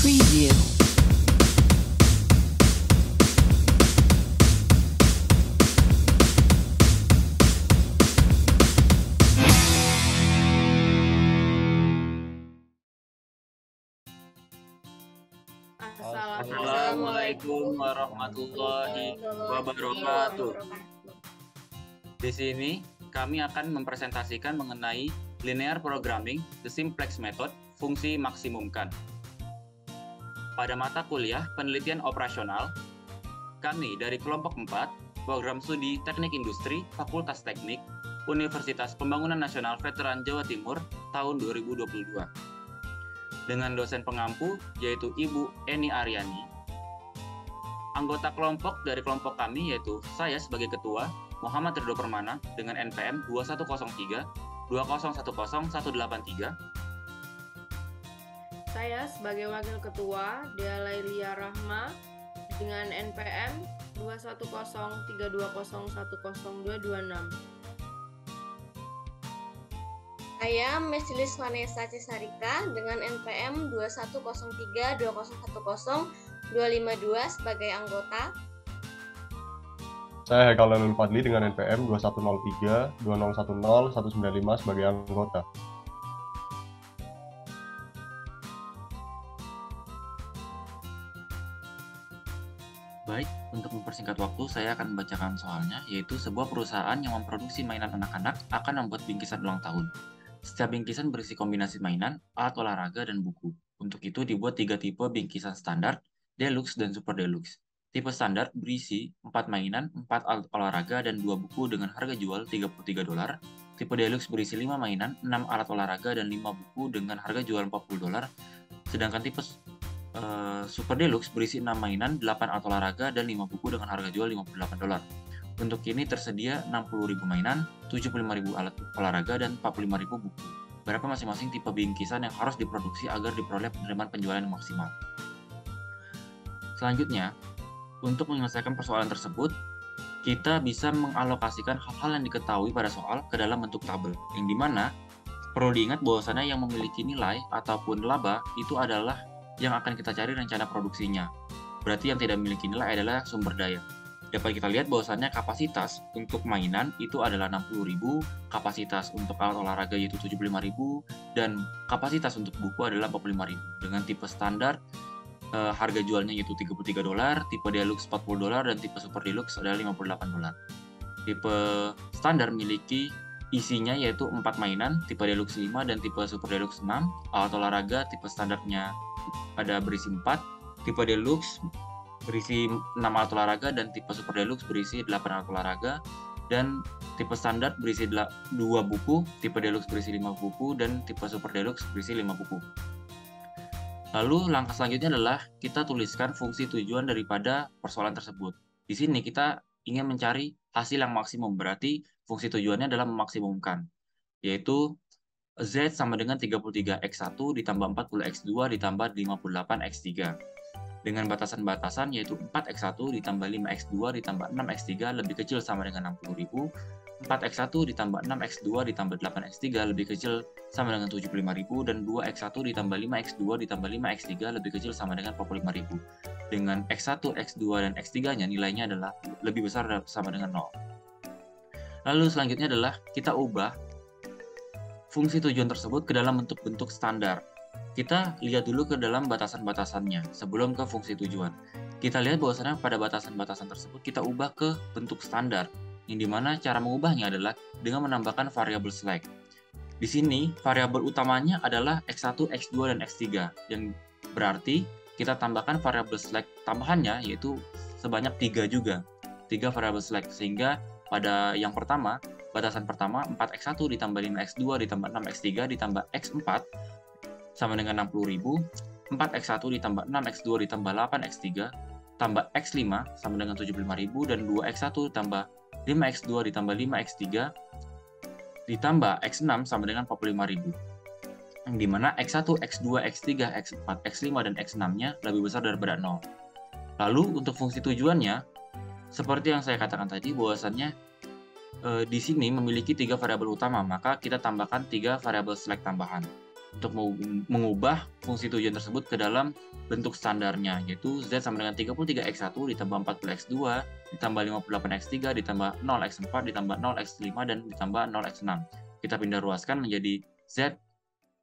Preview. Assalamualaikum warahmatullahi wabarakatuh. Di sini kami akan mempresentasikan mengenai linear programming, the simplex method, fungsi maksimumkan. Pada mata kuliah penelitian operasional, kami dari kelompok 4, program studi Teknik Industri, Fakultas Teknik, Universitas Pembangunan Nasional Veteran Jawa Timur tahun 2022. Dengan dosen pengampu yaitu Ibu Eni Aryani. Anggota kelompok dari kelompok kami yaitu saya sebagai ketua Muhammad Ridho Permana dengan NPM 2103 2010183. Saya sebagai wakil ketua Dea Lailia Rahma dengan NPM 21032010226. Saya Mesilis Vanessa Cisarika dengan NPM 21032010252 sebagai anggota. Saya Haikal Nurul Fadli dengan NPM 2103 2010195 sebagai anggota. Baik, untuk mempersingkat waktu, saya akan membacakan soalnya, yaitu sebuah perusahaan yang memproduksi mainan anak-anak akan membuat bingkisan ulang tahun. Setiap bingkisan berisi kombinasi mainan, alat olahraga, dan buku. Untuk itu dibuat 3 tipe bingkisan standar, deluxe, dan super deluxe. Tipe standar berisi 4 mainan, 4 alat olahraga, dan 2 buku dengan harga jual $33. Tipe deluxe berisi 5 mainan, 6 alat olahraga, dan 5 buku dengan harga jual $40. Sedangkan tipe Super Deluxe berisi 6 mainan, 8 alat olahraga, dan 5 buku dengan harga jual $58. Untuk ini tersedia 60.000 mainan, 75.000 alat olahraga, dan 45.000 buku. Berapa masing-masing tipe bingkisan yang harus diproduksi agar diperoleh penerimaan penjualan yang maksimal. Selanjutnya, untuk menyelesaikan persoalan tersebut, kita bisa mengalokasikan hal-hal yang diketahui pada soal ke dalam bentuk tabel, yang dimana perlu diingat bahwasannya yang memiliki nilai ataupun laba itu adalah yang akan kita cari rencana produksinya. Berarti yang tidak memiliki nilai adalah sumber daya. Dapat kita lihat bahwasannya kapasitas untuk mainan itu adalah 60.000, kapasitas untuk alat olahraga yaitu 75.000, dan kapasitas untuk buku adalah 45.000. Dengan tipe standar, harga jualnya yaitu $33, tipe deluxe $40, dan tipe super deluxe adalah $58. Tipe standar memiliki isinya yaitu 4 mainan, tipe deluxe 5, dan tipe super deluxe 6. Alat olahraga tipe standarnya ada berisi 4, tipe deluxe berisi 6 alat olahraga, dan tipe super deluxe berisi 8 alat olahraga, dan tipe standar berisi 2 buku, tipe deluxe berisi 5 buku, dan tipe super deluxe berisi 5 buku. Lalu langkah selanjutnya adalah kita tuliskan fungsi tujuan daripada persoalan tersebut. Di sini kita ingin mencari hasil yang maksimum, berarti fungsi tujuannya adalah memaksimumkan, yaitu Z sama dengan 33x1 ditambah 40x2 ditambah 58x3. Dengan batasan-batasan yaitu 4x1 ditambah 5x2 ditambah 6x3 lebih kecil sama dengan 60.000, 4x1 ditambah 6x2 ditambah 8x3 lebih kecil sama dengan 75.000, dan 2x1 ditambah 5x2 ditambah 5x3 lebih kecil sama dengan 45.000. Dengan x1, x2, dan x3-nya nilainya adalah lebih besar sama dengan 0. Lalu selanjutnya adalah kita ubah fungsi tujuan tersebut ke dalam bentuk-bentuk standar. Kita lihat dulu ke dalam batasan-batasannya sebelum ke fungsi tujuan. Kita lihat bahwasanya pada batasan-batasan tersebut kita ubah ke bentuk standar, yang dimana cara mengubahnya adalah dengan menambahkan variabel select. Di sini variabel utamanya adalah x1, x2, dan x3, yang berarti kita tambahkan variabel select tambahannya yaitu sebanyak 3 juga, 3 variabel select, sehingga pada yang pertama, batasan pertama 4x1 ditambah 5x2 ditambah 6x3 ditambah x4 sama dengan 60.000, 4x1 ditambah 6x2 ditambah 8x3 tambah x5 sama dengan 75.000, dan 2x1 ditambah 5x2 ditambah 5x3 ditambah x6 sama dengan 45.000. Yang dimana x1, x2, x3, x4, x5, dan x6-nya lebih besar daripada 0. Lalu untuk fungsi tujuannya, seperti yang saya katakan tadi bahwasannya di sini memiliki 3 variabel utama, maka kita tambahkan 3 variabel select tambahan. untuk mengubah fungsi tujuan tersebut ke dalam bentuk standarnya, yaitu Z sama dengan 33x1 ditambah 40x2 ditambah 58x3 ditambah 0x4 ditambah 0x5 dan ditambah 0x6. Kita pindah ruaskan menjadi Z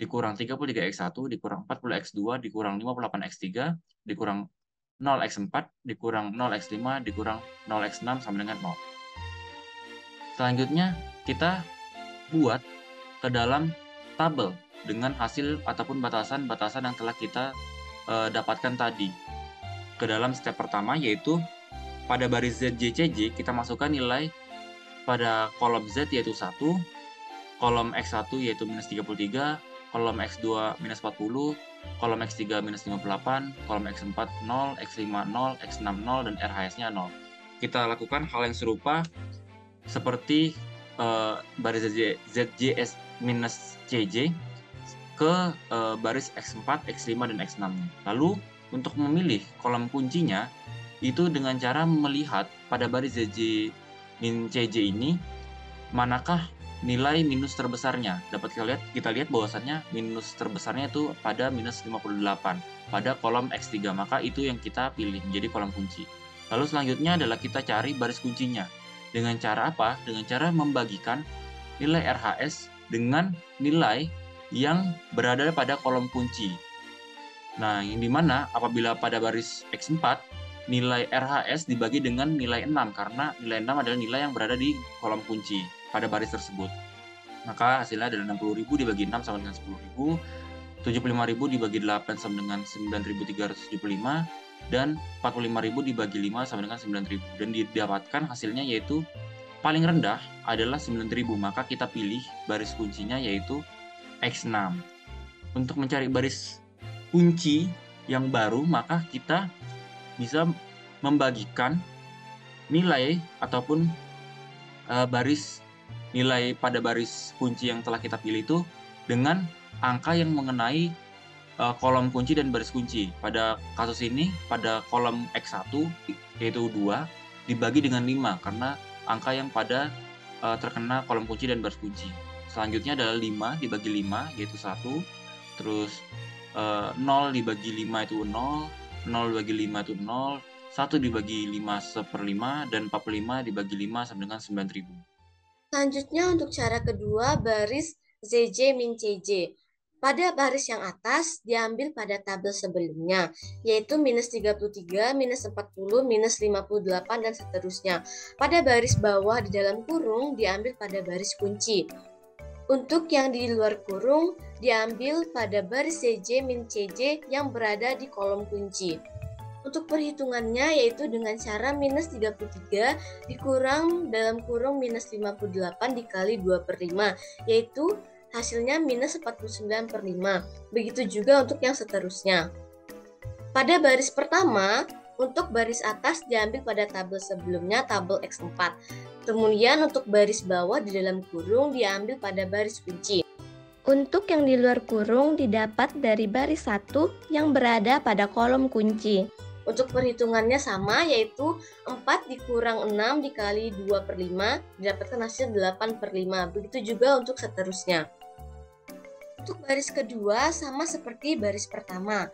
dikurang 33x1 dikurang 40x2 dikurang 58x3 dikurang 0x4 dikurang 0x5 dikurang 0x6 sama dengan 0. Selanjutnya kita buat ke dalam tabel dengan hasil ataupun batasan-batasan yang telah kita dapatkan tadi. Ke dalam step pertama, yaitu pada baris ZJCJ kita masukkan nilai pada kolom Z yaitu 1, kolom X1 yaitu minus 33, kolom X2 minus 40, kolom X3 minus 58, kolom X4 0, X5 0, X6 0, dan RHS-nya 0. Kita lakukan hal yang serupa seperti baris ZJS minus CJ ke baris X4, X5, dan X6. Lalu untuk memilih kolom kuncinya itu dengan cara melihat pada baris ZJ min CJ ini manakah nilai minus terbesarnya. Dapat kita lihat bahwasannya minus terbesarnya itu pada minus 58 pada kolom X3, maka itu yang kita pilih menjadi kolom kunci. Lalu selanjutnya adalah kita cari baris kuncinya. Dengan cara apa? Dengan cara membagikan nilai RHS dengan nilai yang berada pada kolom kunci. Nah, yang dimana apabila pada baris X4 nilai RHS dibagi dengan nilai 6 karena nilai 6 adalah nilai yang berada di kolom kunci pada baris tersebut. Maka hasilnya adalah 60.000 dibagi 6 sama dengan 10.000, 75.000 dibagi 8 sama dengan 9.375, dan 45.000 dibagi 5 sama dengan 9.000. Dan didapatkan hasilnya yaitu paling rendah adalah 9.000, maka kita pilih baris kuncinya yaitu X6. Untuk mencari baris kunci yang baru, maka kita bisa membagikan nilai ataupun baris nilai pada baris kunci yang telah kita pilih itu dengan angka yang mengenai kolom kunci dan baris kunci. Pada kasus ini, pada kolom X1 yaitu 2 dibagi dengan 5 karena angka yang pada terkena kolom kunci dan baris kunci. Selanjutnya adalah 5 dibagi 5 yaitu 1, terus 0 dibagi 5 itu 0, 0 dibagi 5 itu 0, 1 dibagi 5/5, dan 45 dibagi 5 sama dengan 9.000. Selanjutnya untuk cara kedua, baris ZJ min CJ. Pada baris yang atas diambil pada tabel sebelumnya, yaitu minus 33, minus 40, minus 58, dan seterusnya. Pada baris bawah di dalam kurung diambil pada baris kunci. Untuk yang di luar kurung diambil pada baris CJ min CJ yang berada di kolom kunci. Untuk perhitungannya yaitu dengan cara minus 33 dikurang dalam kurung minus 58 dikali 2/5, yaitu hasilnya minus 49/5. Begitu juga untuk yang seterusnya. Pada baris pertama, untuk baris atas diambil pada tabel sebelumnya, tabel X4. Kemudian untuk baris bawah di dalam kurung diambil pada baris kunci. Untuk yang di luar kurung didapat dari baris 1 yang berada pada kolom kunci. Untuk perhitungannya sama, yaitu 4 dikurang 6 dikali 2/5 didapatkan hasil 8/5. Begitu juga untuk seterusnya. Untuk baris kedua sama seperti baris pertama,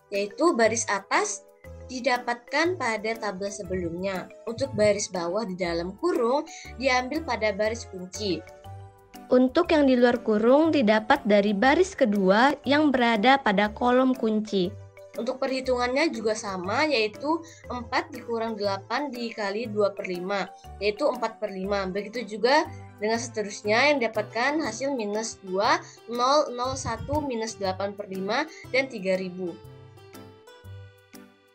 yaitu baris atas didapatkan pada tabel sebelumnya. Untuk baris bawah di dalam kurung diambil pada baris kunci. Untuk yang di luar kurung didapat dari baris kedua yang berada pada kolom kunci. Untuk perhitungannya juga sama, yaitu 4 dikurang 8 dikali 2/5, yaitu 4/5. Begitu juga dengan seterusnya yang didapatkan hasil minus 2, 0, 0, 1, minus 8/5, dan 3.000.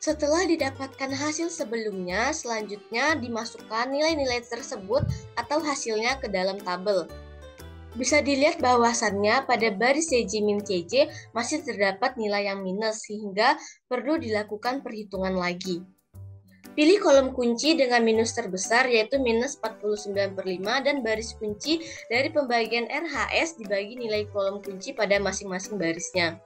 Setelah didapatkan hasil sebelumnya, selanjutnya dimasukkan nilai-nilai tersebut atau hasilnya ke dalam tabel. Bisa dilihat bahwasannya pada baris CJ min CJ masih terdapat nilai yang minus, sehingga perlu dilakukan perhitungan lagi. Pilih kolom kunci dengan minus terbesar yaitu minus 49/5 dan baris kunci dari pembagian RHS dibagi nilai kolom kunci pada masing-masing barisnya.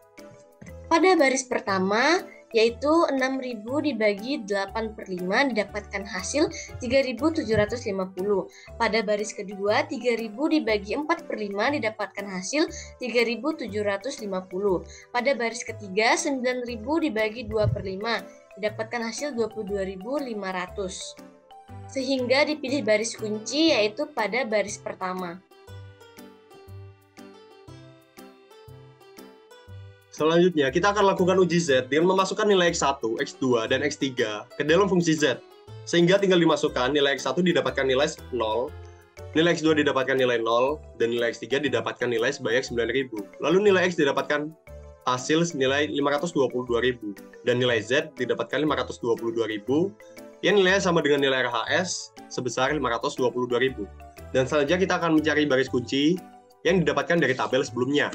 Pada baris pertama, yaitu 6.000 dibagi 8/5 didapatkan hasil 3.750. Pada baris kedua, 3.000 dibagi 4/5 didapatkan hasil 3.750. Pada baris ketiga, 9.000 dibagi 2/5 didapatkan hasil 22.500. Sehingga dipilih baris kunci yaitu pada baris pertama. Selanjutnya, kita akan lakukan uji Z dengan memasukkan nilai X1, X2, dan X3 ke dalam fungsi Z. Sehingga tinggal dimasukkan nilai X1 didapatkan nilai 0, nilai X2 didapatkan nilai 0, dan nilai X3 didapatkan nilai sebanyak 9.000. Lalu nilai X didapatkan hasil nilai 522.000, dan nilai Z didapatkan 522.000, yang nilainya sama dengan nilai RHS sebesar 522.000. Dan selanjutnya kita akan mencari baris kunci yang didapatkan dari tabel sebelumnya.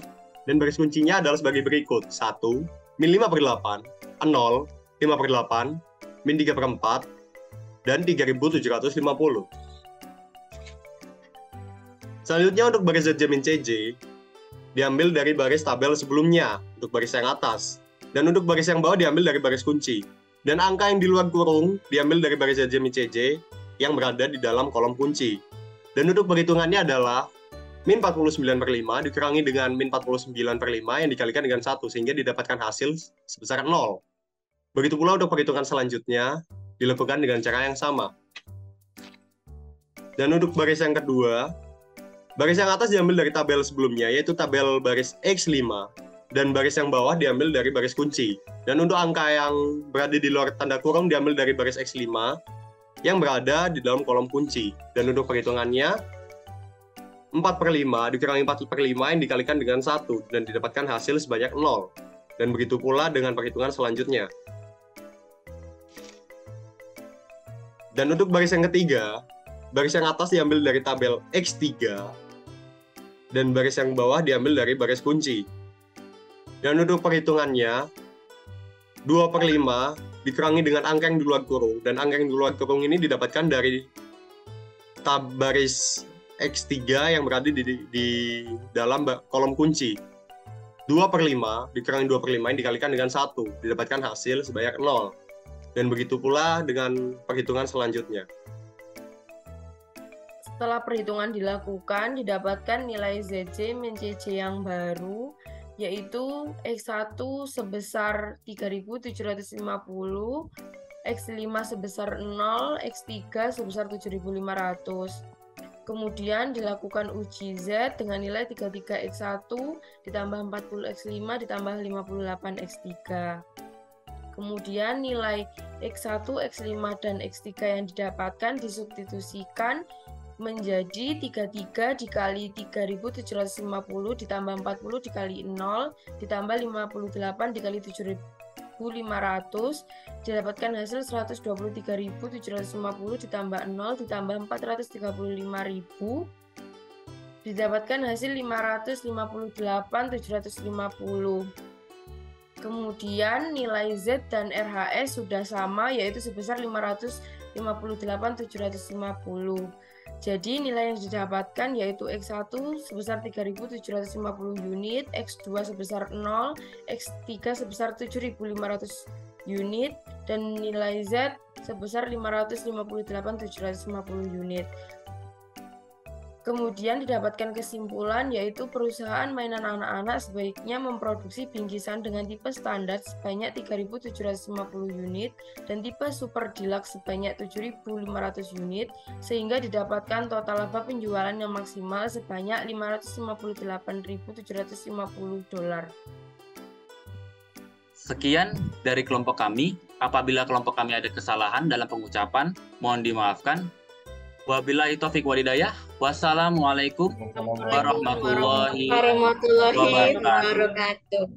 Dan baris kuncinya adalah sebagai berikut. 1, min 5/8, 0, 5/8, min 3/4, dan 3.750. Selanjutnya untuk baris ZJ min CJ, diambil dari baris tabel sebelumnya untuk baris yang atas. Dan untuk baris yang bawah diambil dari baris kunci. Dan angka yang di luar kurung diambil dari baris ZJ min CJ yang berada di dalam kolom kunci. Dan untuk perhitungannya adalah min 49/5 dikurangi dengan min 49/5 yang dikalikan dengan 1, sehingga didapatkan hasil sebesar 0. Begitu pula untuk perhitungan selanjutnya dilakukan dengan cara yang sama. Dan untuk baris yang kedua, baris yang atas diambil dari tabel sebelumnya, yaitu tabel baris X5. Dan baris yang bawah diambil dari baris kunci. Dan untuk angka yang berada di luar tanda kurung diambil dari baris X5 yang berada di dalam kolom kunci. Dan untuk perhitungannya, 4/5 dikurangi 4/5 yang dikalikan dengan 1, dan didapatkan hasil sebanyak 0. Dan begitu pula dengan perhitungan selanjutnya. Dan untuk baris yang ketiga, baris yang atas diambil dari tabel X3, dan baris yang bawah diambil dari baris kunci. Dan untuk perhitungannya, 2/5 dikurangi dengan angka yang di luar kurung, dan angka yang di luar kurung ini didapatkan dari baris X3 yang berada di dalam kolom kunci. 2/5 dikurangi 2/5 yang dikalikan dengan 1, didapatkan hasil sebanyak 0. Dan begitu pula dengan perhitungan selanjutnya. Setelah perhitungan dilakukan, didapatkan nilai ZJ min CJ yang baru, yaitu X1 sebesar 3.750, X5 sebesar 0, X3 sebesar 7.500. Kemudian dilakukan uji Z dengan nilai 33X1 ditambah 40X5 ditambah 58X3. Kemudian nilai X1, X5, dan X3 yang didapatkan disubstitusikan menjadi 33 dikali 3.750 ditambah 40 dikali 0 ditambah 58 dikali 7.500 didapatkan hasil 123.750 ditambah 0 ditambah 435.000 didapatkan hasil 558.750. Kemudian nilai Z dan RHS sudah sama, yaitu sebesar 558.750. Jadi nilai yang didapatkan yaitu X1 sebesar 3.750 unit, X2 sebesar 0, X3 sebesar 7.500 unit, dan nilai Z sebesar 558.750 unit. Kemudian didapatkan kesimpulan yaitu perusahaan mainan anak-anak sebaiknya memproduksi bingkisan dengan tipe standar sebanyak 3.750 unit dan tipe super deluxe sebanyak 7.500 unit sehingga didapatkan total laba penjualan yang maksimal sebanyak $558.750. Sekian dari kelompok kami. Apabila kelompok kami ada kesalahan dalam pengucapan, mohon dimaafkan. Wabillahi taufiq walhidayah. Wassalamualaikum warahmatullahi warahmatullahi wabarakatuh. wabarakatuh.